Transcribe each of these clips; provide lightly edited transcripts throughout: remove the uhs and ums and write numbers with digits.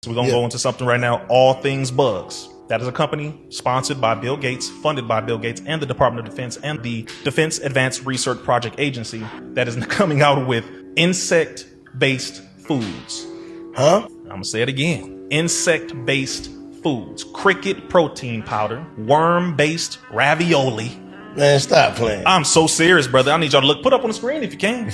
So we're going to go into something right now, All Things Bugs. That is a company sponsored by Bill Gates, funded by Bill Gates and the Department of Defense and the Defense Advanced Research Project Agency that is coming out with insect-based foods. Huh? I'm going to say it again. Insect-based foods. Cricket protein powder, worm-based ravioli. Man, stop playing. I'm so serious, brother. I need y'all to put up on the screen if you can.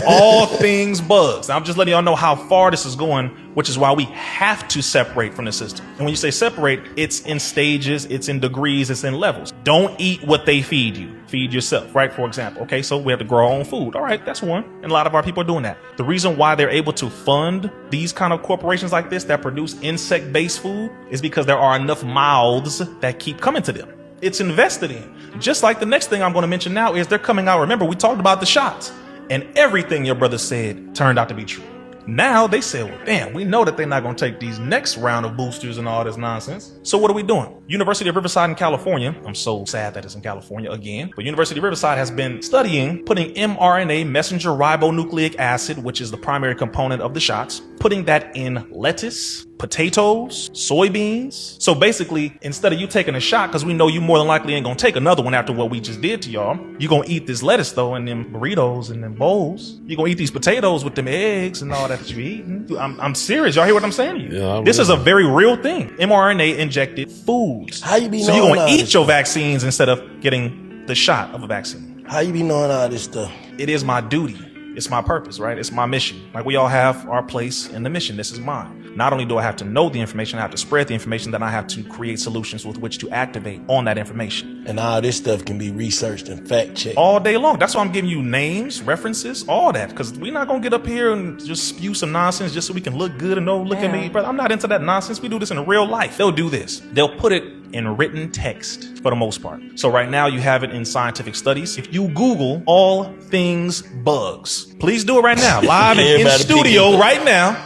All Things Bugs. I'm just letting y'all know how far this is going, which is why we have to separate from the system. And when you say separate, it's in stages, it's in degrees, it's in levels. Don't eat what they feed you. Feed yourself, right? For example. Okay, so we have to grow our own food. All right, that's one. And a lot of our people are doing that. The reason why they're able to fund these kind of corporations like this that produce insect-based food is because there are enough mouths that keep coming to them. It's invested in. Just like the next thing I'm going to mention now is they're coming out. Remember, we talked about the shots and everything your brother said turned out to be true. Now they said, well, damn, we know that they're not going to take these next round of boosters and all this nonsense. So what are we doing? University of Riverside in California. I'm so sad that it's in California again. But University of Riverside has been studying putting mRNA, messenger ribonucleic acid, which is the primary component of the shots, putting that in lettuce, potatoes, soybeans. So basically, instead of you taking a shot, because we know you more than likely ain't gonna take another one after what we just did to y'all, you're gonna eat this lettuce though, and them burritos and them bowls. You're gonna eat these potatoes with them eggs and all that you're eating. I'm serious. Y'all hear what I'm saying to you? Yeah, this is a very real thing. mRNA injected foods. How you be so you're knowing gonna all eat this your stuff? vaccines instead of getting the shot of a vaccine. How you be knowing all this stuff? It is my duty. It's my purpose, right? It's my mission. Like we all have our place in the mission. This is mine. Not only do I have to know the information, I have to spread the information, then I have to create solutions with which to activate on that information. And all this stuff can be researched and fact checked all day long. That's why I'm giving you names, references, all that. Because we're not going to get up here and just spew some nonsense just so we can look good and look at me. Brother, I'm not into that nonsense. We do this in real life. They'll do this. They'll put it in written text for the most part. So right now you have it in scientific studies. If you Google All Things Bugs, please do it right now, live and in studio right now.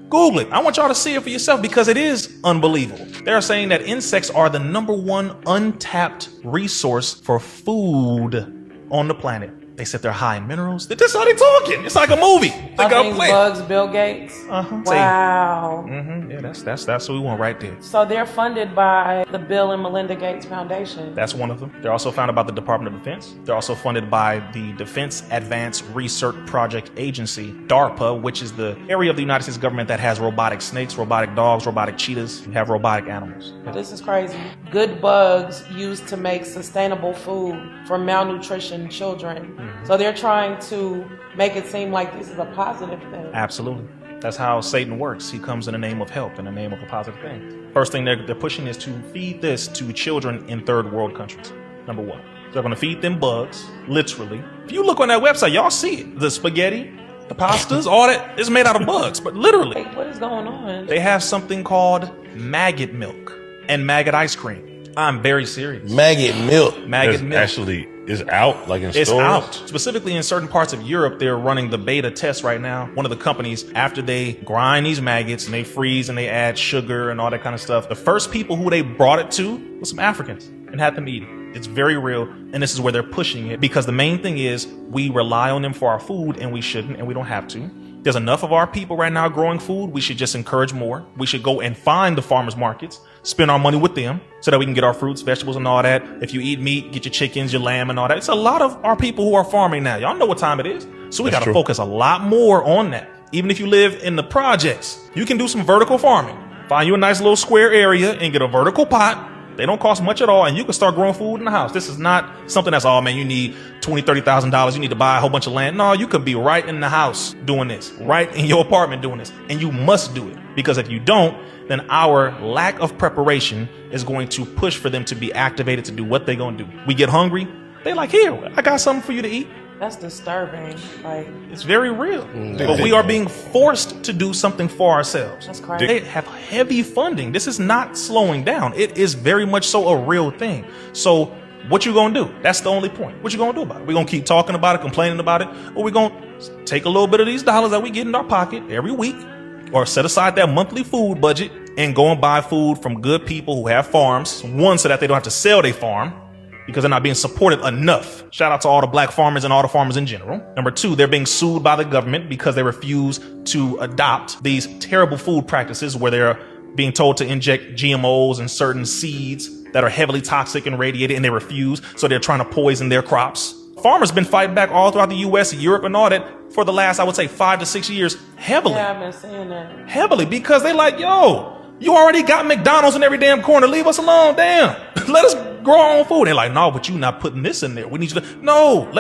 Google it. I want y'all to see it for yourself because it is unbelievable. They're saying that insects are the #1 untapped resource for food on the planet. They said they're high in minerals. This is how they talking. It's like a movie. All Things Bugs, Bill Gates. Wow. Yeah, that's what we want right there. So they're funded by the Bill and Melinda Gates Foundation. That's one of them. They're also funded by the Department of Defense. They're also funded by the Defense Advanced Research Project Agency, DARPA, which is the area of the United States government that has robotic snakes, robotic dogs, robotic cheetahs, and have robotic animals. This is crazy. Good bugs used to make sustainable food for malnutrition children. So they're trying to make it seem like this is a positive thing. Absolutely. That's how Satan works. He comes in the name of help, in the name of a positive thing. First thing they're pushing is to feed this to children in third world countries. #1. They're going to feed them bugs, literally. If you look on that website, y'all see it. The spaghetti, the pastas, all that is made out of bugs, but literally. What is going on? They have something called maggot milk and maggot ice cream. I'm very serious. Maggot milk. Maggot milk. Actually, is out, like in stores? It's out. Specifically in certain parts of Europe, they're running the beta test right now. One of the companies, after they grind these maggots and they freeze and they add sugar and all that kind of stuff, the first people who they brought it to was some Africans and had them eat it. It's very real, and this is where they're pushing it because the main thing is we rely on them for our food, and we shouldn't, and we don't have to. There's enough of our people right now growing food. We should just encourage more. We should go and find the farmers markets, spend our money with them so that we can get our fruits, vegetables, and all that. If you eat meat, get your chickens, your lamb, and all that. It's a lot of our people who are farming now. Y'all know what time it is. So we got to focus a lot more on that. Even if you live in the projects, you can do some vertical farming. Find you a nice little square area and get a vertical pot. They don't cost much at all, and you can start growing food in the house. This is not something that's, oh man, you need $20,000, $30,000. You need to buy a whole bunch of land. No, you could be right in the house doing this, right in your apartment doing this, and you must do it. Because if you don't, then our lack of preparation is going to push for them to be activated to do what they're going to do. We get hungry. They're like, here, I got something for you to eat. That's disturbing. Like, it's very real. But we are being forced to do something for ourselves. That's crazy. They have heavy funding. This is not slowing down. It is very much so a real thing. So what you gonna do? That's the only point. What you gonna do about it? We're gonna keep talking about it, complaining about it, or we're gonna take a little bit of these dollars that we get in our pocket every week, or set aside that monthly food budget and go and buy food from good people who have farms. One, so that they don't have to sell their farm. because they're not being supported enough. Shout out to all the black farmers and all the farmers in general. Number two, they're being sued by the government because they refuse to adopt these terrible food practices where they're being told to inject GMOs and certain seeds that are heavily toxic and radiated, and they refuse. So they're trying to poison their crops. Farmers been fighting back all throughout the US, Europe, and all that for the last, I would say, 5 to 6 years, heavily. Yeah, I've been seeing that. Heavily, because they like, yo, you already got McDonald's in every damn corner. Leave us alone. Damn. Let us grow our own food. They're like, no, but you not putting this in there. We need you to, no,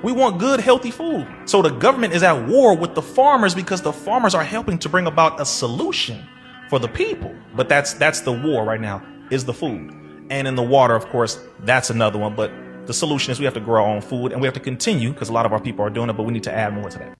we want good, healthy food. So the government is at war with the farmers because the farmers are helping to bring about a solution for the people. But that's the war right now, is the food. And in the water, of course, that's another one. But the solution is we have to grow our own food, and we have to continue, because a lot of our people are doing it, but we need to add more to that.